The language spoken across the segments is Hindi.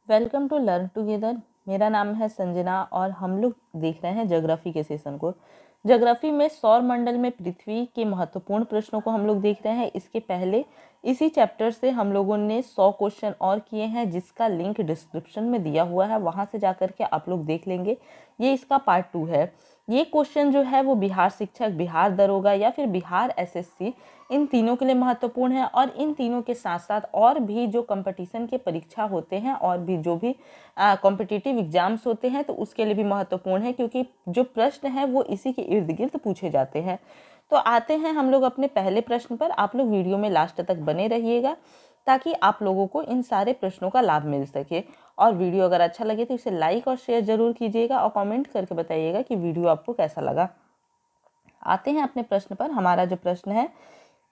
Welcome to learn together. मेरा नाम है संजना और हम लोग देख रहे हैं ज्योग्राफी के सेशन को। ज्योग्राफी में सौर मंडल में पृथ्वी के महत्वपूर्ण प्रश्नों को हम लोग देख रहे हैं। इसके पहले इसी चैप्टर से हम लोगों ने 100 क्वेश्चन और किए हैं, जिसका लिंक डिस्क्रिप्शन में दिया हुआ है, वहां से जाकर के आप लोग देख लेंगे। ये इसका पार्ट 2 है। ये क्वेश्चन जो है वो बिहार शिक्षक, बिहार दरोगा या फिर बिहार एसएससी, इन तीनों के लिए महत्वपूर्ण है। और इन तीनों के साथ साथ और भी जो कंपटीशन के परीक्षा होते हैं और भी जो भी कॉम्पिटिटिव एग्जाम्स होते हैं तो उसके लिए भी महत्वपूर्ण है, क्योंकि जो प्रश्न है वो इसी के इर्द गिर्द पूछे जाते हैं। तो आते हैं हम लोग अपने पहले प्रश्न पर। आप लोग वीडियो में लास्ट तक बने रहिएगा ताकि आप लोगों को इन सारे प्रश्नों का लाभ मिल सके। और वीडियो अगर अच्छा लगे तो इसे लाइक और शेयर जरूर कीजिएगा और कमेंट करके बताइएगा कि वीडियो आपको कैसा लगा। आते हैं अपने प्रश्न पर। हमारा जो प्रश्न है,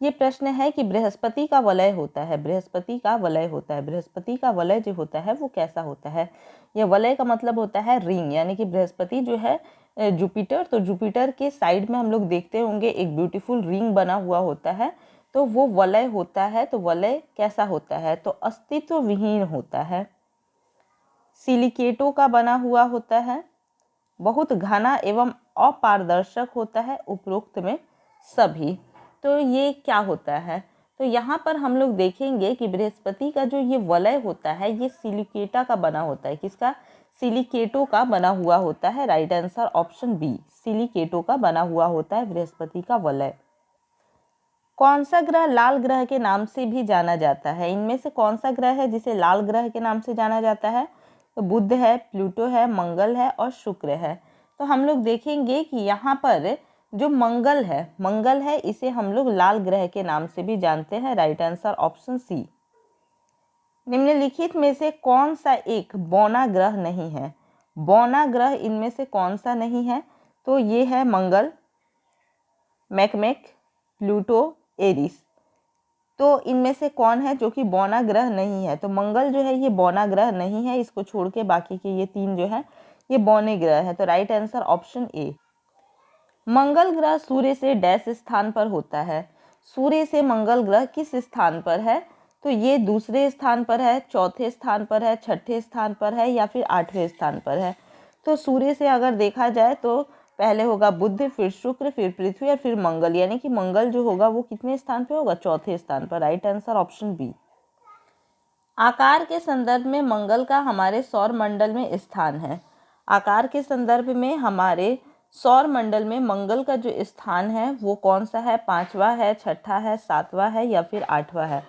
ये प्रश्न है कि बृहस्पति का वलय होता है। बृहस्पति का वलय होता है। बृहस्पति का वलय जो होता है वो कैसा होता है? यह वलय का मतलब होता है रिंग, यानी कि बृहस्पति जो है जुपिटर, तो जुपिटर के साइड में हम लोग देखते होंगे एक ब्यूटीफुल रिंग बना हुआ होता है, तो वो वलय होता है। तो वलय कैसा होता है? तो अस्तित्व विहीन होता है, सिलिकेटों का बना हुआ होता है, बहुत घना एवं अपारदर्शक होता है, उपरोक्त में सभी। तो ये क्या होता है? तो यहाँ पर हम लोग देखेंगे कि बृहस्पति का जो ये वलय होता है ये सिलिकेटा का बना होता है। किसका? सिलिकेटो का बना हुआ होता है। राइट आंसर ऑप्शन बी, सिलिकेटो का बना हुआ होता है बृहस्पति का वलय। कौन सा ग्रह लाल ग्रह के नाम से भी जाना जाता है? इनमें से कौन सा ग्रह है जिसे लाल ग्रह के नाम से जाना जाता है? तो बुध है, प्लूटो है, मंगल है और शुक्र है। तो हम लोग देखेंगे कि यहाँ पर जो मंगल है इसे हम लोग लाल ग्रह के नाम से भी जानते हैं। Right answer option C. निम्नलिखित में से कौन सा एक बौना ग्रह नहीं है? बौना ग्रह इनमें से कौन सा नहीं है? तो ये है मंगल, मैकमेक, प्लूटो, एरिस। तो इनमें से कौन है जो कि बौना ग्रह नहीं है? तो मंगल जो है ये बौना ग्रह नहीं है, इसको छोड़ के बाकी के ये तीन जो है ये बौने ग्रह है। तो राइट आंसर ऑप्शन ए। मंगल ग्रह सूर्य से डैश स्थान पर होता है। सूर्य से मंगल ग्रह किस स्थान पर है? तो ये दूसरे स्थान पर है, चौथे स्थान पर है, छठे स्थान पर है या फिर आठवें स्थान पर है। तो सूर्य से अगर देखा जाए तो पहले होगा बुध, फिर शुक्र, फिर पृथ्वी और फिर मंगल, यानी कि मंगल जो होगा वो कितने स्थान पे होगा? चौथे स्थान पर। Right answer option B. आकार के संदर्भ में मंगल का हमारे सौर मंडल में स्थान है। आकार के संदर्भ में हमारे सौर मंडल में मंगल का जो स्थान है वो कौन सा है? पांचवा है, छठा है, सातवां है या फिर आठवां है?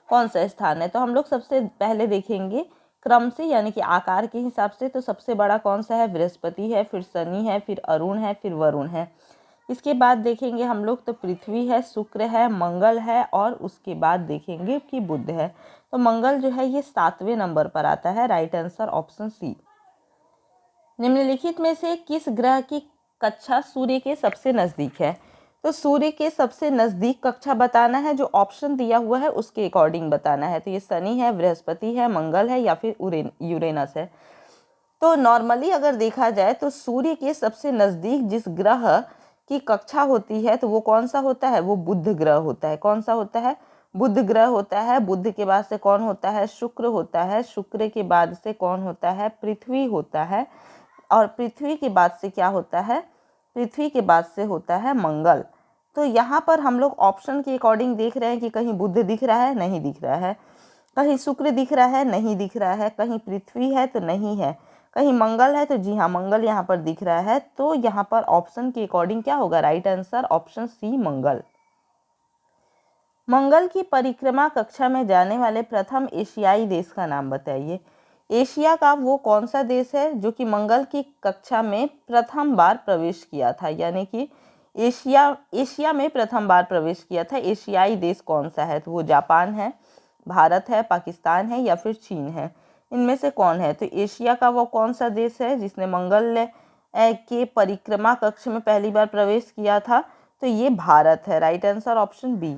कौन सा स्थान है? तो हम लोग सबसे पहले देखेंगे क्रम से, यानी कि आकार के हिसाब से। तो सबसे बड़ा कौन सा है? बृहस्पति है, फिर शनि है, फिर अरुण है, फिर वरुण है। इसके बाद देखेंगे हम लोग तो पृथ्वी है, शुक्र है, मंगल है और उसके बाद देखेंगे कि बुध है। तो मंगल जो है ये 7वें नंबर पर आता है। Right answer option C. निम्नलिखित में से किस ग्रह की कक्षा सूर्य के सबसे नजदीक है? तो सूर्य के सबसे नजदीक कक्षा बताना है, जो ऑप्शन दिया हुआ है उसके अकॉर्डिंग बताना है। तो ये शनि है, बृहस्पति है, मंगल है या फिर यूरेनस है। तो नॉर्मली अगर देखा जाए तो सूर्य के सबसे नजदीक जिस ग्रह की कक्षा होती है तो वो कौन सा होता है? वो बुध ग्रह होता है। कौन सा होता है? बुध ग्रह होता है। बुध के बाद से कौन होता है? शुक्र होता है। शुक्र के बाद से कौन होता है? पृथ्वी होता है। और पृथ्वी के बाद से क्या होता है? पृथ्वी के बाद से होता है मंगल। तो यहाँ पर हम लोग ऑप्शन के अकॉर्डिंग देख रहे हैं कि कहीं बुध दिख रहा है, नहीं दिख रहा है, कहीं शुक्र दिख रहा है, नहीं दिख रहा है, कहीं पृथ्वी है तो नहीं है, कहीं मंगल है तो जी हाँ मंगल यहाँ पर दिख रहा है। तो यहाँ पर ऑप्शन के अकॉर्डिंग क्या होगा? राइट आंसर ऑप्शन सी, मंगल। मंगल की परिक्रमा कक्षा में जाने वाले प्रथम एशियाई देश का नाम बताइए। एशिया का वो कौन सा देश है जो कि मंगल की कक्षा में प्रथम बार प्रवेश किया था? यानी कि एशिया में प्रथम बार प्रवेश किया था। एशियाई देश कौन सा है? तो वो जापान है, भारत है, पाकिस्तान है या फिर चीन है। इनमें से कौन है? तो एशिया का वो कौन सा देश है जिसने मंगल के परिक्रमा कक्ष में पहली बार प्रवेश किया था? तो ये भारत है। Right answer option B.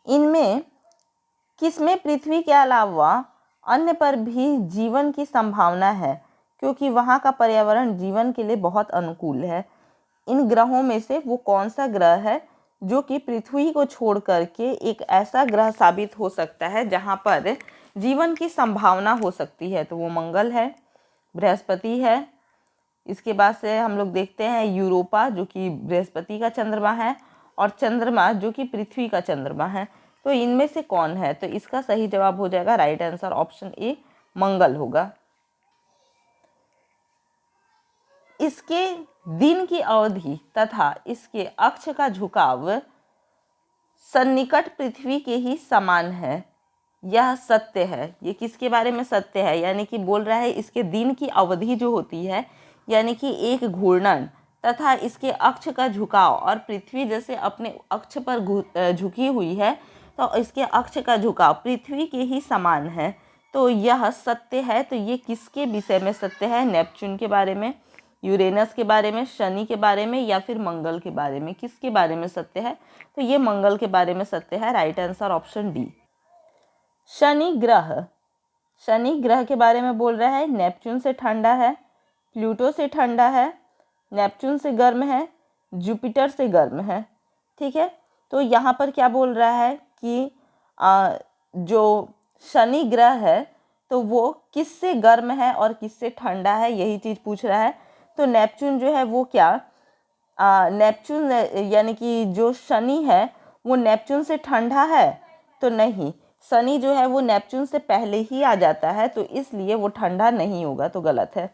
इनमें किसमें पृथ्वी के अलावा अन्य पर भी जीवन की संभावना है, क्योंकि वहाँ का पर्यावरण जीवन के लिए बहुत अनुकूल है? इन ग्रहों में से वो कौन सा ग्रह है जो कि पृथ्वी को छोड़ करके एक ऐसा ग्रह साबित हो सकता है जहाँ पर जीवन की संभावना हो सकती है, तो वो मंगल है, बृहस्पति है। इसके बाद से हम लोग देखते हैं यूरोपा जो कि बृहस्पति का चंद्रमा है, और चंद्रमा जो कि पृथ्वी का चंद्रमा है। तो इनमें से कौन है? तो इसका सही जवाब हो जाएगा राइट आंसर ऑप्शन ए, मंगल होगा। इसके दिन की अवधि तथा इसके अक्ष का झुकाव सन्निकट पृथ्वी के ही समान है, यह सत्य है। ये किसके बारे में सत्य है? यानी कि बोल रहा है इसके दिन की अवधि जो होती है, यानी कि एक घूर्णन तथा इसके अक्ष का झुकाव, और पृथ्वी जैसे अपने अक्ष पर झुकी हुई है, तो इसके अक्ष का झुकाव पृथ्वी के ही समान है, तो यह सत्य है। तो ये किसके विषय में सत्य है? नेपच्यून के बारे में, यूरेनस के बारे में, शनि के बारे में, या फिर मंगल के बारे में? किसके बारे में सत्य है? तो ये मंगल के बारे में सत्य है। Right answer option D. Shani ग्रह के बारे में बोल रहा है, नेपच्यून से ठंडा है, प्लूटो से ठंडा है, नेपच्यून से गर्म है, जुपिटर से गर्म है। ठीक है, तो यहाँ पर क्या बोल रहा है कि जो शनि ग्रह है तो वो किससे गर्म है और किससे ठंडा है, यही चीज़ पूछ रहा है। तो नेपच्यून जो है वो क्या, नेपच्यून यानी कि जो शनि है वो नेपच्यून से ठंडा है? तो नहीं, शनि जो है वो नेपच्यून से पहले ही आ जाता है, तो इसलिए वो ठंडा नहीं होगा, तो गलत है।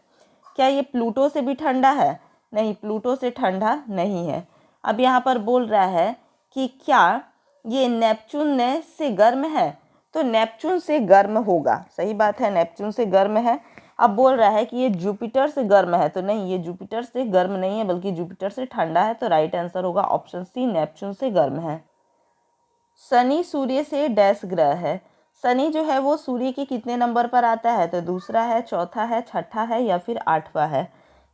क्या ये प्लूटो से भी ठंडा है? नहीं, प्लूटो से ठंडा नहीं है। अब यहाँ पर बोल रहा है कि क्या ये नेपच्यून से गर्म है? तो नेपच्यून से गर्म होगा, सही बात है, नेपच्यून से गर्म है। अब बोल रहा है कि ये जुपिटर से गर्म है, तो नहीं, ये जुपिटर से गर्म नहीं है, बल्कि जुपिटर से ठंडा है। तो राइट आंसर होगा ऑप्शन सी, नेपच्यून से गर्म है। शनि सूर्य से डैश ग्रह है। शनि जो है वो सूर्य के कितने नंबर पर आता है? तो दूसरा है, चौथा है, छठा है, या फिर आठवां है?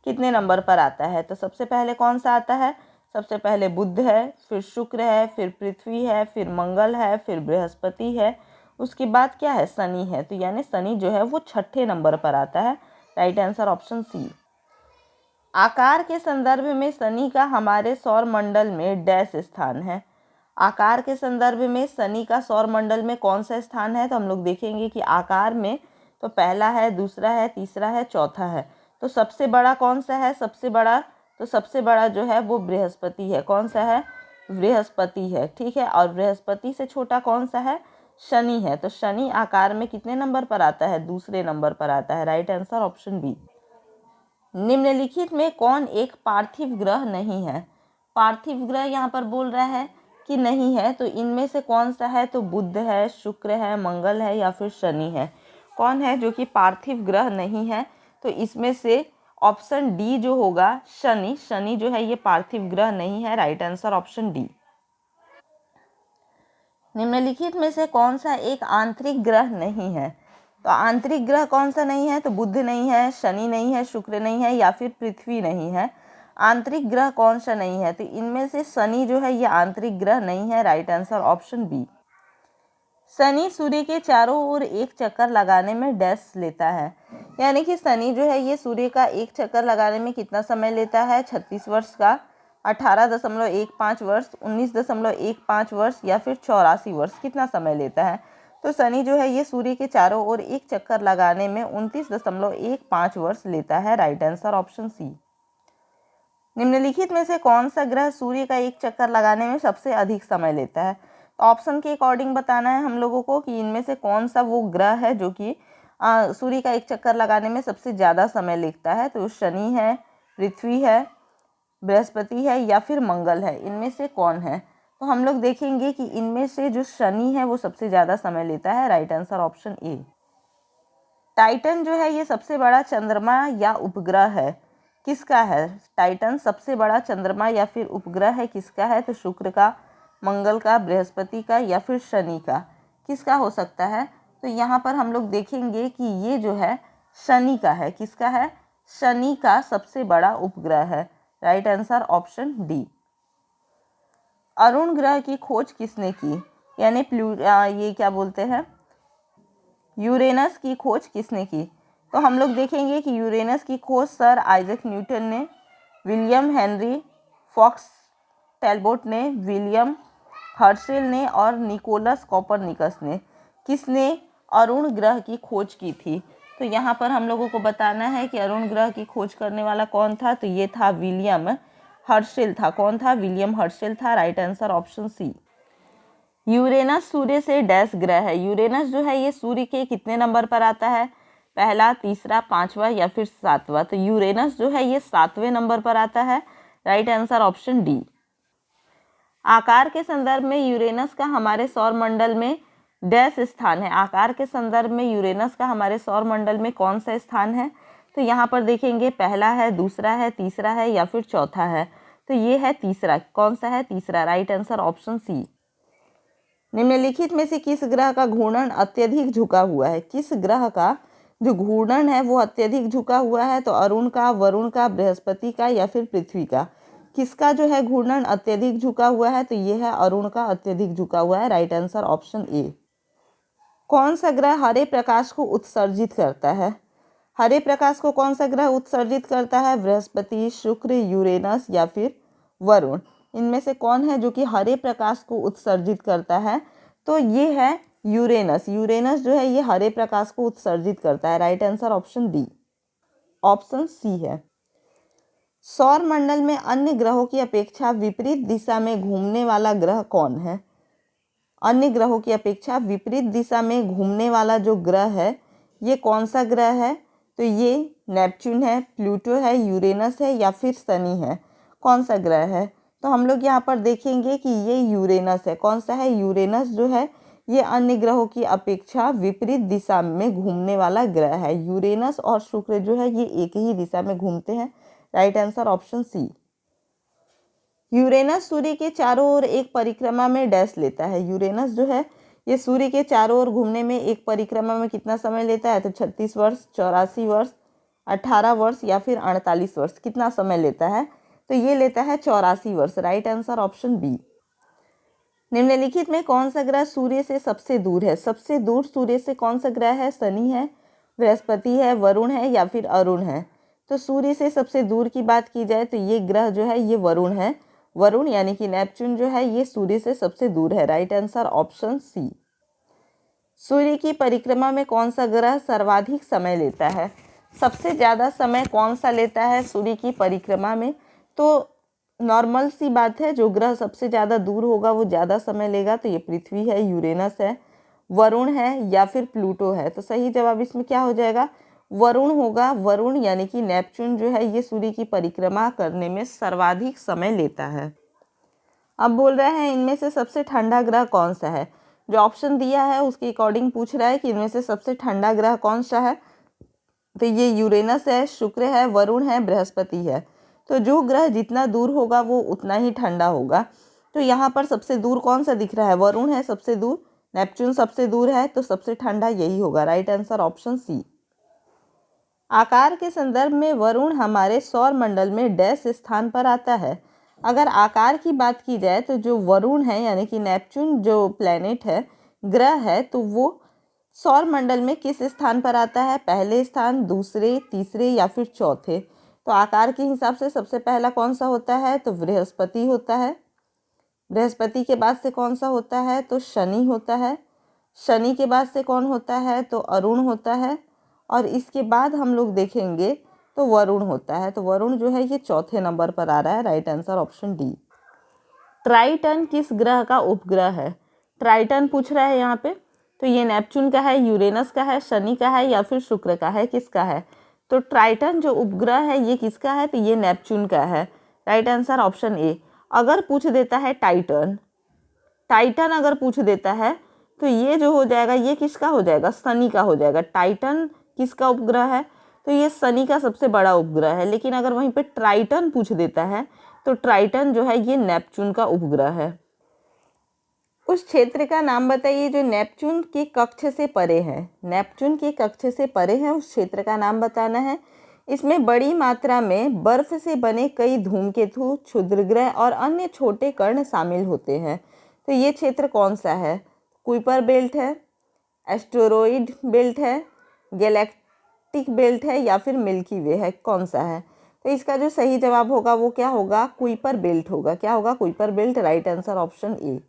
कितने नंबर पर आता है? तो सबसे पहले कौन सा आता है? सबसे पहले बुध है, फिर शुक्र है, फिर पृथ्वी है, फिर मंगल है, फिर बृहस्पति है, उसके बाद क्या है? शनि है। तो यानी शनि जो है वो छठे नंबर पर आता है। Right answer option C. आकार के संदर्भ में शनि का हमारे सौर मंडल में डैश स्थान है। आकार के संदर्भ में शनि का सौर मंडल में कौन सा स्थान है? तो हम लोग देखेंगे कि आकार में तो पहला है, दूसरा है, तीसरा है, चौथा है। तो सबसे बड़ा कौन सा है? सबसे बड़ा जो है वो बृहस्पति है। कौन सा है? बृहस्पति है। ठीक है, और बृहस्पति से छोटा कौन सा है? शनि है। तो शनि आकार में कितने नंबर पर आता है? दूसरे नंबर पर आता है। Right answer option B. निम्नलिखित में कौन एक पार्थिव ग्रह नहीं है? पार्थिव ग्रह यहाँ पर बोल रहा है कि नहीं है, तो इनमें से कौन सा है? तो बुध है, शुक्र है, मंगल है, या फिर शनि है? कौन है जो कि पार्थिव ग्रह नहीं है? तो इसमें से ऑप्शन डी जो होगा, शनि जो है ये पार्थिव ग्रह नहीं है। Right answer option D. निम्नलिखित में से कौन सा एक आंतरिक ग्रह नहीं है? तो आंतरिक ग्रह कौन सा नहीं है? तो बुध नहीं है, शनि नहीं है, शुक्र नहीं है, या फिर पृथ्वी नहीं है। आंतरिक ग्रह कौन सा नहीं है? तो इनमें से शनि जो है ये आंतरिक ग्रह नहीं है। Right answer option B. शनि सूर्य के चारों ओर एक चक्कर लगाने में डैश लेता है। यानी कि शनि जो है ये सूर्य का एक चक्कर लगाने में कितना समय लेता है? 36 वर्ष का, 18.15 वर्ष, 19.15 वर्ष, या फिर 84 वर्ष? कितना समय लेता है? तो शनि जो है ये सूर्य के चारों ओर एक चक्कर लगाने में 29.15 वर्ष लेता है। Right answer option C. निम्नलिखित में से कौन सा ग्रह सूर्य का एक चक्कर लगाने में सबसे अधिक समय लेता है? तो ऑप्शन के अकॉर्डिंग बताना है हम लोगों को कि इनमें से कौन सा वो ग्रह है जो कि सूर्य का एक चक्कर लगाने में सबसे ज़्यादा समय लेता है। तो शनि है, पृथ्वी है, बृहस्पति है, या फिर मंगल है? इनमें से कौन है? तो हम लोग देखेंगे कि इनमें से जो शनि है वो सबसे ज़्यादा समय लेता है। राइट आंसर ऑप्शन ए। टाइटन जो है ये सबसे बड़ा चंद्रमा या उपग्रह है, किसका है? टाइटन सबसे बड़ा चंद्रमा या फिर उपग्रह है, किसका है? तो शुक्र का, मंगल का, बृहस्पति का, या फिर शनि का? किसका हो सकता है? तो यहाँ पर हम लोग देखेंगे कि ये जो है शनि का है। किसका है? शनि का सबसे बड़ा उपग्रह है। Right answer option D. Arun ग्रह की खोज किसने की? यानी ये क्या बोलते हैं, यूरेनस की खोज किसने की? तो हम लोग देखेंगे कि यूरेनस की खोज सर आइजैक न्यूटन ने, विलियम हेनरी फॉक्स टैलबोट ने, विलियम हर्शेल ने, और निकोलस कोपरनिकस ने। किसने अरुण ग्रह की खोज की थी? तो यहाँ पर हम लोगों को बताना है कि अरुण ग्रह की खोज करने वाला कौन था। तो ये था विलियम हर्शेल था। कौन था? विलियम हर्शेल था। Right answer option C. Uranus सूर्य से डैश ग्रह है। यूरेनस जो है ये सूर्य के कितने नंबर पर आता है? पहला, तीसरा, पांचवा या फिर सातवां? तो यूरेनस जो है ये 7वें नंबर पर आता है। Right answer option D. आकार के संदर्भ में यूरेनस का हमारे सौर मंडल में डैश स्थान है। आकार के संदर्भ में यूरेनस का हमारे सौर मंडल में कौन सा स्थान है? तो यहाँ पर देखेंगे पहला है, दूसरा है, तीसरा है या फिर चौथा है? तो ये है तीसरा। कौन सा है? तीसरा। Right answer option C. निम्नलिखित में से किस ग्रह का घूर्णन अत्यधिक झुका हुआ है? किस ग्रह का जो घूर्णन है वो अत्यधिक झुका हुआ है? तो अरुण का, वरुण का, बृहस्पति का या फिर पृथ्वी का? किसका जो है घूर्णन अत्यधिक झुका हुआ है? तो ये है अरुण का अत्यधिक झुका हुआ है। राइट आंसर ऑप्शन ए। कौन सा ग्रह हरे प्रकाश को उत्सर्जित करता है? हरे प्रकाश को कौन सा ग्रह उत्सर्जित करता है? बृहस्पति, शुक्र, यूरेनस या फिर वरुण? इनमें से कौन है जो कि हरे प्रकाश को उत्सर्जित करता है? तो ये है यूरेनस। यूरेनस जो है ये हरे प्रकाश को उत्सर्जित करता है। Right answer option D. Option C है। सौर मंडल में अन्य ग्रहों की अपेक्षा विपरीत दिशा में घूमने वाला ग्रह कौन है? अन्य ग्रहों की अपेक्षा विपरीत दिशा में घूमने वाला जो ग्रह है ये कौन सा ग्रह है? तो ये नेपच्यून है, प्लूटो है, यूरेनस है या फिर शनि है? कौन सा ग्रह है? तो हम लोग यहाँ पर देखेंगे कि ये यूरेनस है। कौन सा है? यूरेनस जो है ये अन्य ग्रहों की अपेक्षा विपरीत दिशा में घूमने वाला ग्रह है। यूरेनस और शुक्र जो है ये एक ही दिशा में घूमते हैं। Right answer option C. Uranus सूर्य के चारों ओर एक परिक्रमा में डैश लेता है। यूरेनस जो है ये सूर्य के चारों ओर घूमने में एक परिक्रमा में कितना समय लेता है? तो 36 वर्ष, 84 वर्ष, 18 वर्ष या फिर 48 वर्ष? कितना समय लेता है? तो ये लेता है 84 वर्ष। Right answer option B. निम्नलिखित में कौन सा ग्रह सूर्य से सबसे दूर है? सबसे दूर सूर्य से कौन सा ग्रह है? शनि है, बृहस्पति है, वरुण है या फिर अरुण है? तो सूर्य से सबसे दूर की बात की जाए तो ये ग्रह जो है ये वरुण है। वरुण यानी कि नेपच्यून जो है ये सूर्य से सबसे दूर है। Right answer option C. सूर्य की परिक्रमा में कौन सा ग्रह सर्वाधिक समय लेता है? सबसे ज़्यादा समय कौन सा लेता है सूर्य की परिक्रमा में? तो नॉर्मल सी बात है, जो ग्रह सबसे ज़्यादा दूर होगा वो ज़्यादा समय लेगा। तो ये पृथ्वी है, यूरेनस है, वरुण है या फिर प्लूटो है? तो सही जवाब इसमें क्या हो जाएगा? वरुण होगा। वरुण यानी कि नेपच्यून जो है ये सूर्य की परिक्रमा करने में सर्वाधिक समय लेता है। अब बोल रहे हैं इनमें से सबसे ठंडा ग्रह कौन सा है? जो ऑप्शन दिया है उसके अकॉर्डिंग पूछ रहा है कि इनमें से सबसे ठंडा ग्रह कौन सा है? तो ये यूरेनस है, शुक्र है, वरुण है, बृहस्पति है। तो जो ग्रह जितना दूर होगा वो उतना ही ठंडा होगा। तो यहाँ पर सबसे दूर कौन सा दिख रहा है? वरुण है सबसे दूर, नेपच्यून सबसे दूर है, तो सबसे ठंडा यही होगा। Right answer option C. आकार के संदर्भ में वरुण हमारे सौर मंडल में डैश स्थान पर आता है। अगर आकार की बात की जाए तो जो वरुण है यानी कि नेपच्यून जो प्लैनेट है, ग्रह है, तो वो सौर मंडल में किस स्थान पर आता है? पहले स्थान, दूसरे, तीसरे या फिर चौथे? तो आकार के हिसाब से सबसे पहला कौन सा होता है? तो बृहस्पति होता है। बृहस्पति के बाद से कौन सा होता है? तो शनि होता है। शनि के बाद से कौन होता है? तो अरुण होता है। और इसके बाद हम लोग देखेंगे तो वरुण होता है। तो वरुण जो है ये चौथे नंबर पर आ रहा है। Right answer option D. Triton किस ग्रह का उपग्रह है? ट्राइटन पूछ रहा है यहाँ पे। तो ये नेपच्यून का है, यूरेनस का है, शनि का है या फिर शुक्र का है? किसका है? तो ट्राइटन जो उपग्रह है ये किसका है? तो ये नेपच्यून का है। राइट आंसर ऑप्शन ए। अगर पूछ देता है टाइटन, टाइटन अगर पूछ देता है तो ये जो हो जाएगा ये किसका हो जाएगा? शनि का हो जाएगा। टाइटन किसका उपग्रह है? तो ये शनि का सबसे बड़ा उपग्रह है। लेकिन अगर वहीं पे ट्राइटन पूछ देता है तो ट्राइटन जो है ये नेपच्यून का उपग्रह है। उस क्षेत्र का नाम बताइए जो नेपच्यून के कक्ष से परे है। नेपच्यून के कक्ष से परे है, उस क्षेत्र का नाम बताना है। इसमें बड़ी मात्रा में बर्फ से बने कई धूमकेतु, क्षुद्रग्रह और अन्य छोटे कण शामिल होते हैं। तो ये क्षेत्र कौन सा है? कुइपर बेल्ट है, एस्टेरॉयड बेल्ट है, गैलेक्टिक बेल्ट है या फिर मिल्की वे है? कौन सा है? तो इसका जो सही जवाब होगा वो क्या होगा? कुइपर बेल्ट होगा। क्या होगा? Kuiper belt. Right answer option ए।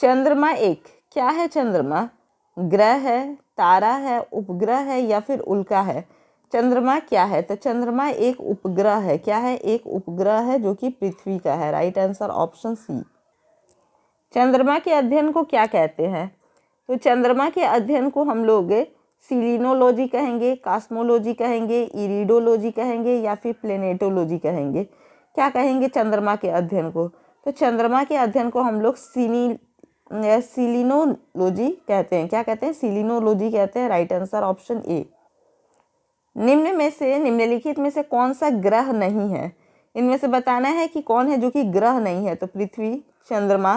चंद्रमा एक क्या है? चंद्रमा ग्रह है, तारा है, उपग्रह है या फिर उल्का है? चंद्रमा क्या है? तो चंद्रमा एक उपग्रह है। क्या है? एक उपग्रह है जो कि पृथ्वी का है। Right answer option C. चंद्रमा के अध्ययन को क्या कहते हैं? तो चंद्रमा के अध्ययन को हम लोग सीलिनोलॉजी कहेंगे, कास्मोलॉजी कहेंगे, इरिडोलॉजी कहेंगे या फिर प्लेनेटोलॉजी कहेंगे। क्या कहेंगे चंद्रमा के अध्ययन को? तो चंद्रमा के अध्ययन को हम लोग सीलिनोलॉजी कहते हैं। क्या कहते हैं? सीलिनोलॉजी कहते हैं। राइट आंसर ऑप्शन ए। निम्नलिखित में से कौन सा ग्रह नहीं है? इनमें से बताना है कि कौन है जो कि ग्रह नहीं है। तो पृथ्वी, चंद्रमा,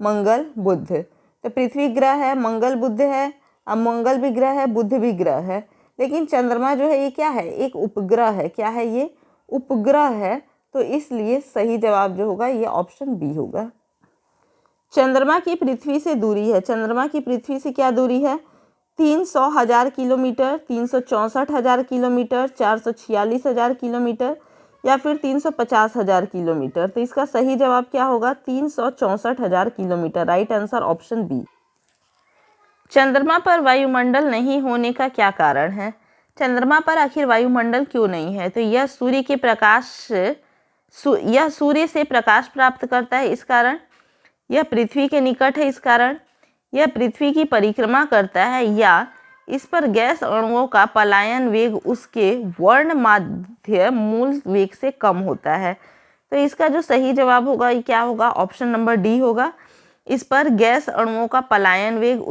मंगल, बुध। तो पृथ्वी ग्रह है, मंगल बुध है। अब मंगल भी ग्रह है, बुध भी ग्रह है, लेकिन चंद्रमा जो है ये क्या है? एक उपग्रह है। क्या है? ये उपग्रह है। तो इसलिए सही जवाब जो होगा ये ऑप्शन बी होगा। चंद्रमा की पृथ्वी से दूरी है। चंद्रमा की पृथ्वी से क्या दूरी है? 300,000 किलोमीटर, 364,000 किलोमीटर, 446,000 किलोमीटर या फिर 350,000 किलोमीटर। तो इसका सही जवाब क्या होगा? 364,000 kilometre. Right answer option B. चंद्रमा पर वायुमंडल नहीं होने का क्या कारण है? चंद्रमा पर आखिर वायुमंडल क्यों नहीं है? तो यह सूर्य से प्रकाश प्राप्त करता है, इस कारण। यह पृथ्वी के निकट है, इस कारण। यह पृथ्वी की परिक्रमा करता है, या इस पर गैस अणुओं का पलायन वेग उसके वर्णमाध्य मूल वेग से कम होता है। तो इसका जो सही जवाब होगा ये क्या होगा? ऑप्शन नंबर डी होगा। इस पर गैस अणुओं का पलायन वेग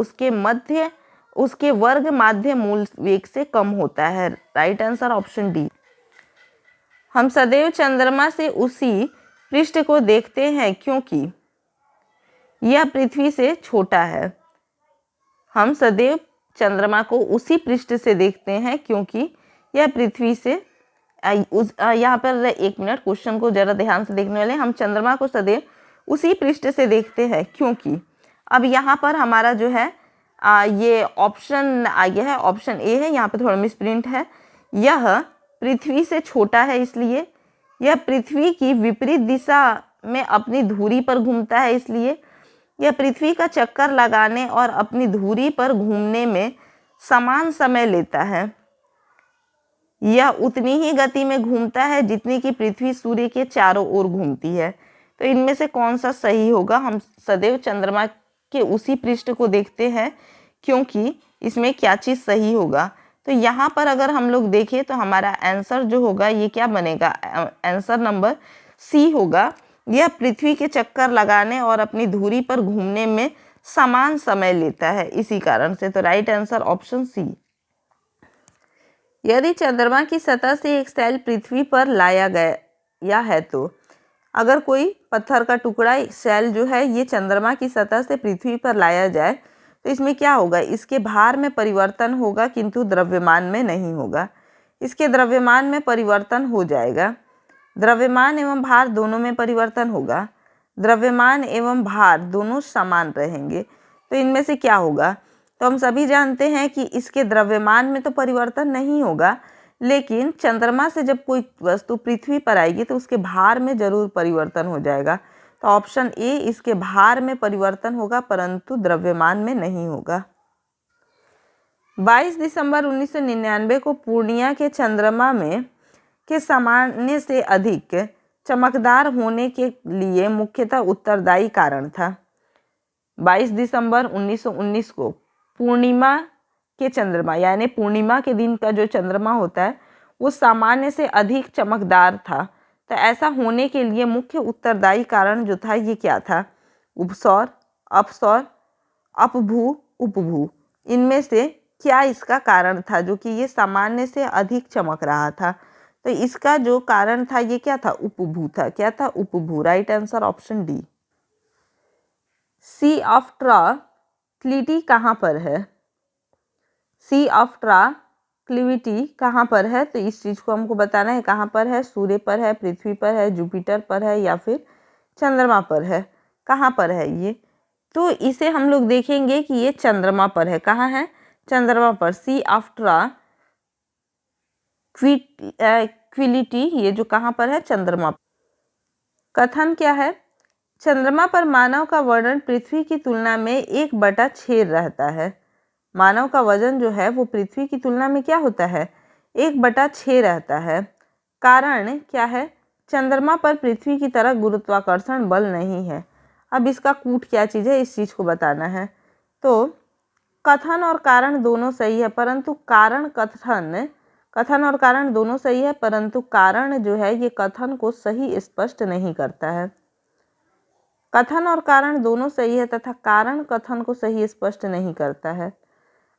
उसके वर्ग माध्य मूल वेग से कम होता है। Right answer option D. हम सदैव चंद्रमा से उसी पृष्ठ को देखते हैं क्योंकि यह पृथ्वी से छोटा है। हम सदैव चंद्रमा को उसी पृष्ठ से देखते हैं क्योंकि यह पृथ्वी से यहाँ पर एक मिनट, क्वेश्चन को जरा ध्यान से देखने वाले। हम चंद्रमा को सदैव उसी पृष्ठ से देखते हैं क्योंकि, अब यहाँ पर हमारा जो है ये ऑप्शन आ गया है, ऑप्शन ए है। यहाँ पर थोड़ा मिसप्रिंट है। यह पृथ्वी से छोटा है, इसलिए यह पृथ्वी की विपरीत दिशा में अपनी धुरी पर घूमता है, इसलिए यह पृथ्वी का चक्कर लगाने और अपनी धुरी पर घूमने में समान समय लेता है। यह उतनी ही गति में घूमता है जितनी कि पृथ्वी सूर्य के चारों ओर घूमती है। तो इनमें से कौन सा सही होगा? हम सदैव चंद्रमा के उसी पृष्ठ को देखते हैं क्योंकि इसमें क्या चीज़ सही होगा? तो यहाँ पर अगर हम लोग देखें तो हमारा आंसर जो होगा ये क्या बनेगा? आंसर नंबर सी होगा। यह पृथ्वी के चक्कर लगाने और अपनी धुरी पर घूमने में समान समय लेता है, इसी कारण से। तो राइट आंसर ऑप्शन सी। यदि चंद्रमा की सतह से एक सेल पृथ्वी पर लाया गया है, तो अगर कोई पत्थर का टुकड़ा सेल जो है ये चंद्रमा की सतह से पृथ्वी पर लाया जाए तो इसमें क्या होगा? इसके भार में परिवर्तन होगा किंतु द्रव्यमान में नहीं होगा। इसके द्रव्यमान में परिवर्तन हो जाएगा। द्रव्यमान एवं भार दोनों में परिवर्तन होगा। द्रव्यमान एवं भार दोनों समान रहेंगे। तो इनमें से क्या होगा? तो हम सभी जानते हैं कि इसके द्रव्यमान में तो परिवर्तन नहीं होगा, लेकिन चंद्रमा से जब कोई वस्तु पृथ्वी पर आएगी तो उसके भार में जरूर परिवर्तन हो जाएगा। तो ऑप्शन ए, इसके भार में परिवर्तन होगा परंतु द्रव्यमान में नहीं होगा। 22 दिसंबर 1999 को पूर्णिया के चंद्रमा में के सामान्य से अधिक चमकदार होने के लिए मुख्यतः उत्तरदायी कारण था। 22 दिसंबर 1919 को पूर्णिमा के चंद्रमा, यानी पूर्णिमा के दिन का जो चंद्रमा होता है वो सामान्य से अधिक चमकदार था। तो ऐसा होने के लिए मुख्य उत्तरदायी कारण जो था ये क्या था? उपसौर, अपसौर, अपभू, उपभू। इनमें से क्या इसका कारण था जो कि ये सामान्य से अधिक चमक रहा था? तो इसका जो कारण था ये क्या था? उपभू था। क्या था? उपभू। Right answer option D. Sea of tranquility कहाँ पर है? सी ऑफ ट्रांक्विलिटी कहाँ पर है? तो इस चीज़ को हमको बताना है कहाँ पर है। सूर्य पर है, पृथ्वी पर है, जुपिटर पर है या फिर चंद्रमा पर है? कहाँ पर है ये? तो इसे हम लोग देखेंगे कि ये चंद्रमा पर है। कहाँ है? चंद्रमा पर। सी ऑफ ट्रांक्विलिटी ये जो कहाँ पर है? चंद्रमा पर। कथन क्या है? चंद्रमा पर मानव का वर्णन पृथ्वी की तुलना में 1/6 रहता है। मानव का वजन जो है वो पृथ्वी की तुलना में क्या होता है, 1/6 रहता है। कारण क्या है, चंद्रमा पर पृथ्वी की तरह गुरुत्वाकर्षण बल नहीं है। अब इसका कूट क्या चीज़ है, इस चीज़ को बताना है। तो कथन और कारण दोनों सही है, परंतु कथन और कारण दोनों सही है, परंतु कारण जो है ये कथन को सही स्पष्ट नहीं करता है। कथन और कारण दोनों सही है तथा कारण कथन को सही स्पष्ट नहीं करता है।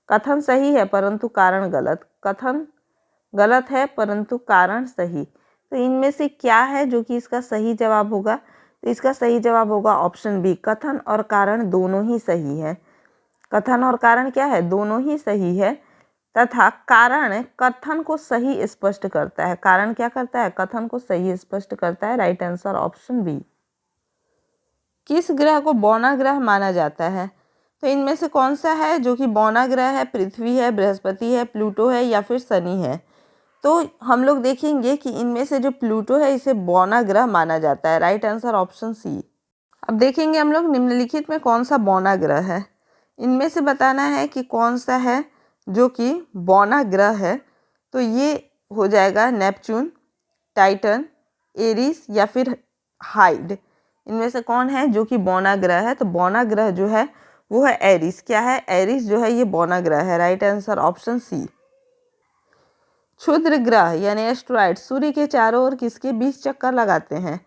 कथन सही है परंतु कारण गलत, कथन गलत है परंतु कारण सही। तो इनमें से क्या है जो कि इसका सही जवाब होगा, तो इसका सही जवाब होगा ऑप्शन बी, कथन और कारण दोनों ही सही है। कथन और कारण क्या है, दोनों ही सही है तथा कारण कथन को सही स्पष्ट करता है। कारण क्या करता है, कथन को सही स्पष्ट करता है। Right answer option B. किस ग्रह को बौना ग्रह माना जाता है, तो इनमें से कौन सा है जो कि बौना ग्रह है, पृथ्वी है, बृहस्पति है, प्लूटो है या फिर शनि है। तो हम लोग देखेंगे कि इनमें से जो प्लूटो है इसे बौना ग्रह माना जाता है। Right answer option C. अब देखेंगे हम लोग निम्नलिखित में कौन सा बौना ग्रह है। इनमें से बताना है कि कौन सा है जो कि बौना ग्रह है। तो ये हो जाएगा नेपच्यून, टाइटन, एरिस या फिर हाइड। इनमें से कौन है जो कि बौना ग्रह है, तो बौना ग्रह जो है वो है एरिस। क्या है, एरिस जो है ये बौना ग्रह है। Right answer option C. क्षुद्र ग्रह यानी एस्ट्रॉयड सूर्य के चारों ओर किसके बीच चक्कर लगाते हैं,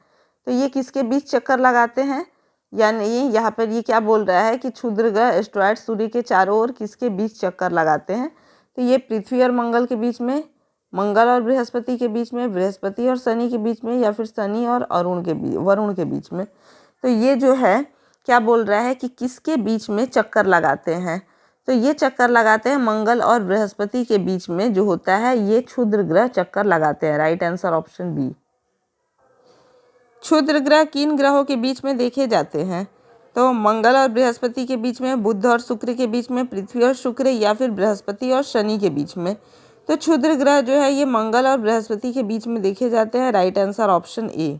तो ये किसके बीच चक्कर लगाते हैं, यानी यहाँ पर ये क्या बोल रहा है कि क्षुद्र ग्रह एस्ट्रॉयड सूर्य के चारों ओर किसके बीच चक्कर लगाते हैं। तो ये पृथ्वी और मंगल के बीच में, मंगल और बृहस्पति के बीच में, बृहस्पति और शनि के बीच में या फिर शनि और वरुण के बीच में। तो ये जो है क्या बोल रहा है कि किसके बीच में चक्कर लगाते हैं, तो ये चक्कर लगाते हैं मंगल और बृहस्पति के बीच में जो होता है ये क्षुद्र ग्रह चक्कर लगाते हैं। Right answer option B. क्षुद्र ग्रह किन ग्रहों के बीच में देखे जाते हैं, तो मंगल और बृहस्पति के बीच में, बुध और शुक्र के बीच में, पृथ्वी और शुक्र या फिर बृहस्पति और शनि के बीच में। तो क्षुद्र ग्रह जो है ये मंगल और बृहस्पति के बीच में देखे जाते हैं। Right answer option A.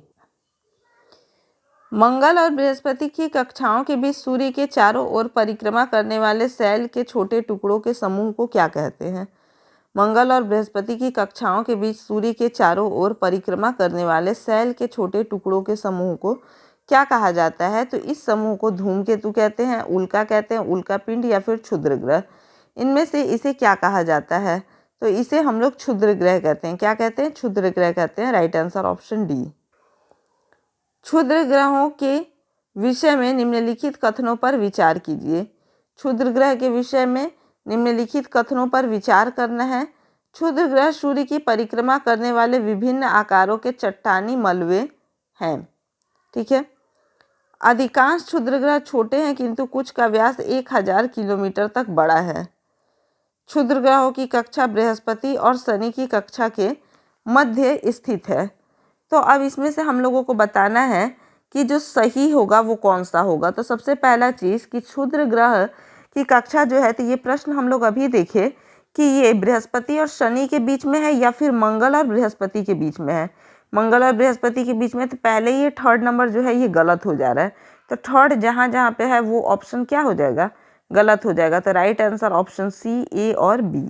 Mangal और बृहस्पति की कक्षाओं के बीच सूर्य के चारों ओर परिक्रमा करने वाले सेल के छोटे टुकड़ों के समूह को क्या कहते हैं। मंगल और बृहस्पति की कक्षाओं के बीच सूर्य के चारों ओर परिक्रमा करने वाले सेल के छोटे टुकड़ों के समूह को क्या कहा जाता है, तो इस समूह को धूमकेतु कहते हैं, उल्का कहते हैं, उल्का पिंड या फिर क्षुद्र ग्रह। इनमें से इसे क्या कहा जाता है, तो इसे हम लोग क्षुद्र ग्रह कहते हैं। क्या कहते हैं, क्षुद्र ग्रह कहते हैं। Right answer option D. क्षुद्र ग्रहों के विषय में निम्नलिखित कथनों पर विचार कीजिए। क्षुद्र ग्रह के विषय में निम्नलिखित कथनों पर विचार करना है। क्षुद्र ग्रह सूर्य की परिक्रमा करने वाले विभिन्न आकारों के चट्टानी मलबे हैं। ठीक है। अधिकांश क्षुद्र ग्रह छोटे हैं किंतु कुछ का व्यास 1000 किलोमीटर तक बड़ा है। क्षुद्र ग्रहों की कक्षा बृहस्पति और शनि की कक्षा के मध्य स्थित है। तो अब इसमें से हम लोगों को बताना है कि जो सही होगा वो कौन सा होगा। तो सबसे पहला चीज़ कि क्षुद्र ग्रह की कक्षा जो है, तो ये प्रश्न हम लोग अभी देखे कि ये बृहस्पति और शनि के बीच में है या फिर मंगल और बृहस्पति के बीच में है। मंगल और बृहस्पति के बीच में, तो पहले ये थर्ड नंबर जो है ये गलत हो जा रहा है। तो थर्ड जहाँ जहाँ पे है वो ऑप्शन क्या हो जाएगा, गलत हो जाएगा। तो राइट आंसर ऑप्शन सी, ए और बी।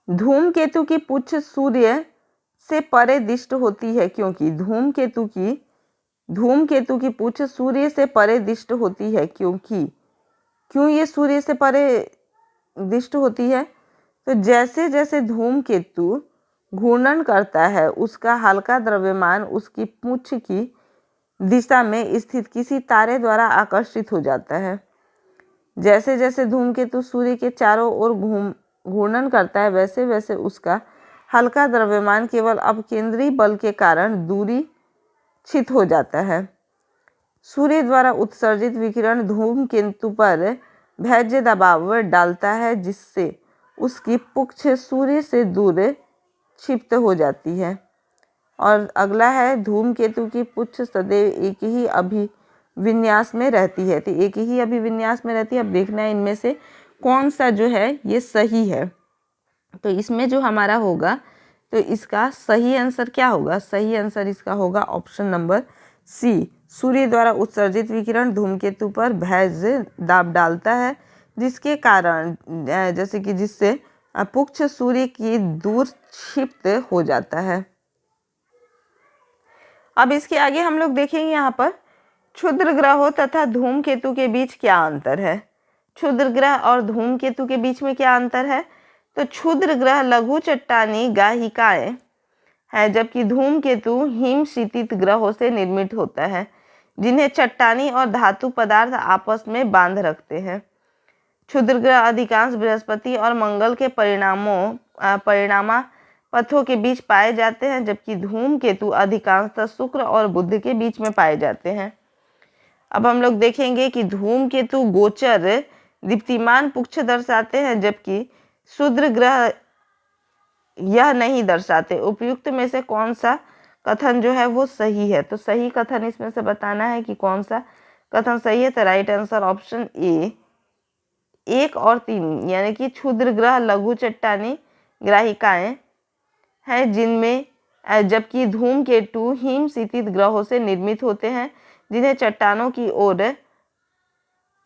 धूमकेतु की पुच्छ सूर्य से परे दिष्ट होती है क्योंकि धूमकेतु की पुच्छ सूर्य से परे दिष्ट होती है क्योंकि क्यों ये सूर्य से परे दिष्ट होती है, तो जैसे जैसे धूमकेतु घूर्णन करता है उसका हल्का द्रव्यमान उसकी पुच्छ की दिशा में स्थित किसी तारे द्वारा आकर्षित हो जाता है। जैसे जैसे धूमकेतु सूर्य के चारों ओर घूर्णन करता है वैसे वैसे उसका हल्का द्रव्यमान केवल अपकेंद्री बल के कारण दूरीच्छित हो जाता है। सूर्य द्वारा उत्सर्जित विकिरण धूमकेतु पर भैज्य दबाव डालता है जिससे उसकी पुच्छ सूर्य से दूर क्षिप्त हो जाती है। और अगला है धूमकेतु की पुच्छ सदैव एक ही अभिविन्यास में रहती है। तो एक ही अभिविन्यास में रहती है। अब देखना है इनमें से कौन सा जो है ये सही है। तो इसमें जो हमारा होगा, तो इसका सही आंसर क्या होगा, सही आंसर इसका होगा ऑप्शन नंबर सी। सूर्य द्वारा उत्सर्जित विकिरण धूमकेतु पर भैज्य दाब डालता है जिसके कारण जैसे कि जिससे पुच्छ सूर्य की दूर क्षिप्त हो जाता है। अब इसके आगे हम लोग देखेंगे यहाँ पर क्षुद्र ग्रहों तथा धूमकेतु के बीच क्या अंतर है। क्षुद्र ग्रह और धूमकेतु के बीच में क्या अंतर है? तो क्षुद्र ग्रह लघु चट्टानी गाहिकाएं है, जबकि धूमकेतु हिम शीतित ग्रहों से निर्मित होता है, जिन्हें चट्टानी और धातु पदार्थ आपस में बांध रखते हैं। क्षुद्र ग्रह अधिकांश बृहस्पति और मंगल के परिणामा पथों के बीच पाए जाते हैं, जबकि धूमकेतु अधिकांशतः शुक्र और बुध के बीच में पाए जाते हैं। अब हम लोग देखेंगे कि धूमकेतु गोचर दीप्तिमान पुच्छ दर्शाते हैं, जबकि क्षुद्र ग्रह यह नहीं दर्शाते। उपयुक्त में से कौन सा कथन जो है वो सही है? तो सही कथन इसमें से बताना है कि कौन सा कथन सही है। तो राइट आंसर ऑप्शन ए 1 और 3, यानी कि क्षुद्र ग्रह लघु चट्टानी ग्राहिकाएं हैं जिनमें, जबकि धूमकेतु हिम शीतित ग्रहों से निर्मित होते हैं, जिन्हें चट्टानों की ओर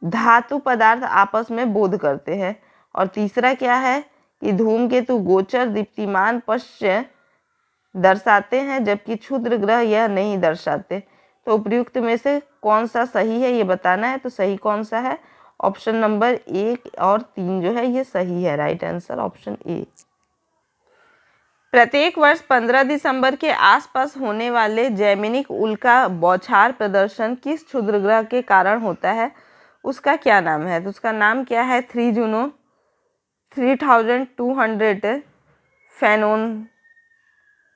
धातु पदार्थ आपस में बोध करते हैं। और तीसरा क्या है कि धूमकेतु गोचर दीप्तिमान पश्च दर्शाते हैं, जबकि क्षुद्र ग्रह यह नहीं दर्शाते। तो उपयुक्त में से कौन सा सही है ये बताना है। तो सही कौन सा है? ऑप्शन नंबर 1 और 3 जो है ये सही है। राइट आंसर ऑप्शन ए। प्रत्येक वर्ष 15 दिसंबर के आसपास होने वाले जैमिनिक उल्का बौछार प्रदर्शन किस क्षुद्र ग्रह के कारण होता है? उसका क्या नाम है? तो उसका नाम क्या है? 3 जूनो, 3200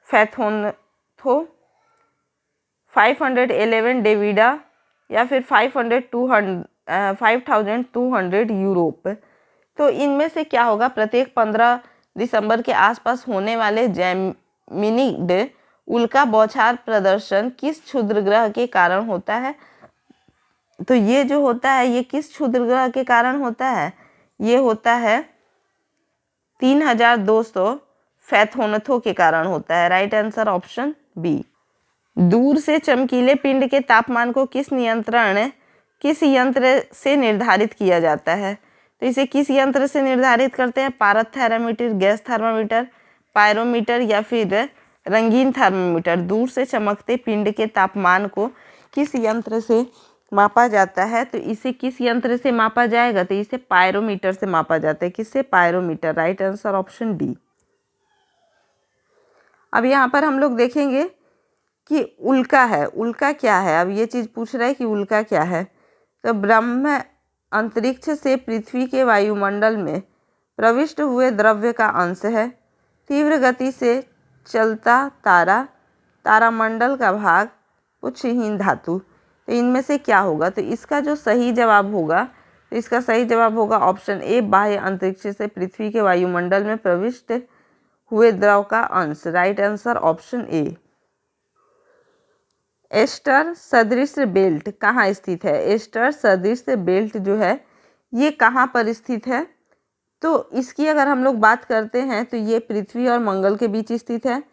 फैथोनथो, 511 डेविडा या फिर 5200 यूरोप। तो इनमें से क्या होगा? प्रत्येक 15 दिसंबर के आसपास होने वाले जैमिनिड उल्का बौछार प्रदर्शन किस क्षुद्र ग्रह के कारण होता है? तो ये जो होता है ये किस क्षुद्र ग्रह के कारण होता है? ये होता है 3200 फैथोनथो के कारण होता है। Right answer option B. दूर से चमकीले पिंड के तापमान को किस यंत्र से निर्धारित किया जाता है? तो इसे किस यंत्र से निर्धारित करते हैं? पारथेरामीटर, गैस थर्मामीटर, पायरोमीटर या फिर रंगीन थर्मामीटर। दूर से चमकते पिंड के तापमान को किस यंत्र से मापा जाता है? तो इसे किस यंत्र से मापा जाएगा? तो इसे पायरोमीटर से मापा जाता है। किससे? Pyrometer. Right answer option D. अब यहाँ पर हम लोग देखेंगे कि उल्का है। उल्का क्या है? अब ये चीज़ पूछ रहा है कि उल्का क्या है। तो ब्रह्म अंतरिक्ष से पृथ्वी के वायुमंडल में प्रविष्ट हुए द्रव्य का अंश है। तीव्र गति से चलता तारामंडल का भाग, पुच्छहीन धातु। तो इनमें से क्या होगा? तो इसका जो सही जवाब होगा, तो इसका सही जवाब होगा ऑप्शन ए, बाह्य अंतरिक्ष से पृथ्वी के वायुमंडल में प्रविष्ट हुए द्रव का अंश। Right answer option A. एस्टर सदृश बेल्ट कहाँ स्थित है? एस्टर सदृश बेल्ट जो है ये कहाँ पर स्थित है? तो इसकी अगर हम लोग बात करते हैं तो ये पृथ्वी और मंगल के बीच स्थित है,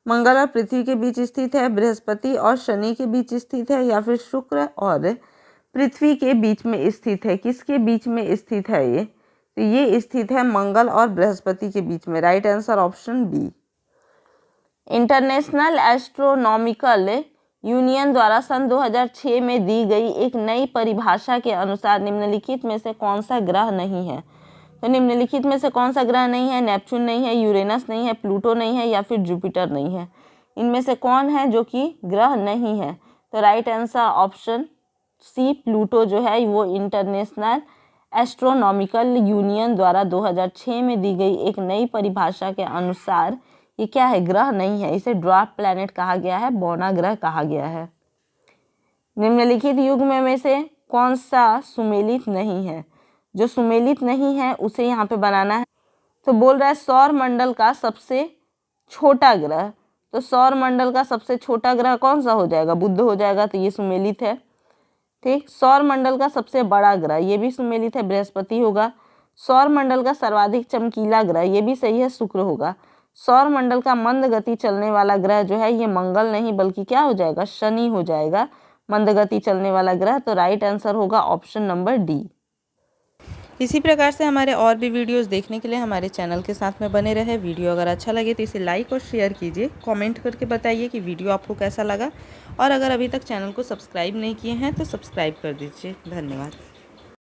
मंगल और पृथ्वी के बीच स्थित है, बृहस्पति और शनि के बीच स्थित है, या फिर शुक्र और पृथ्वी के बीच में स्थित है। किसके बीच में स्थित है ये? तो ये स्थित है मंगल और बृहस्पति के बीच में। Right answer option B. International Astronomical Union द्वारा सन 2006 में दी गई एक नई परिभाषा के अनुसार निम्नलिखित में से कौन सा ग्रह नहीं है? तो निम्नलिखित में से कौन सा ग्रह नहीं है? नेपच्यून नहीं है, यूरेनस नहीं है, प्लूटो नहीं है, या फिर जुपिटर नहीं है। इनमें से कौन है जो कि ग्रह नहीं है? तो right answer option C, Pluto जो है वो इंटरनेशनल एस्ट्रोनॉमिकल यूनियन द्वारा 2006 में दी गई एक नई परिभाषा के अनुसार ये क्या है? ग्रह नहीं है। इसे ड्वार्फ प्लैनेट कहा गया है, बौना ग्रह कहा गया है। निम्नलिखित युग्म में से कौन सा सुमेलित नहीं है? जो सुमेलित नहीं है उसे यहाँ पे बनाना है। तो बोल रहा है सौर मंडल का सबसे छोटा ग्रह। तो सौर मंडल का सबसे छोटा ग्रह कौन सा हो जाएगा? बुध हो जाएगा, तो ये सुमेलित है। ठीक। सौर मंडल का सबसे बड़ा ग्रह, ये भी सुमेलित है, बृहस्पति होगा। सौर मंडल का सर्वाधिक चमकीला ग्रह, ये भी सही है, शुक्र होगा। सौर मंडल का मंद गति चलने वाला ग्रह जो है ये मंगल नहीं बल्कि क्या हो जाएगा? शनि हो जाएगा, मंद गति चलने वाला ग्रह। तो राइट आंसर होगा ऑप्शन नंबर डी। इसी प्रकार से हमारे और भी वीडियोस देखने के लिए हमारे चैनल के साथ में बने रहे। वीडियो अगर अच्छा लगे तो इसे लाइक और शेयर कीजिए। कमेंट करके बताइए कि वीडियो आपको कैसा लगा, और अगर अभी तक चैनल को सब्सक्राइब नहीं किए हैं तो सब्सक्राइब कर दीजिए। धन्यवाद।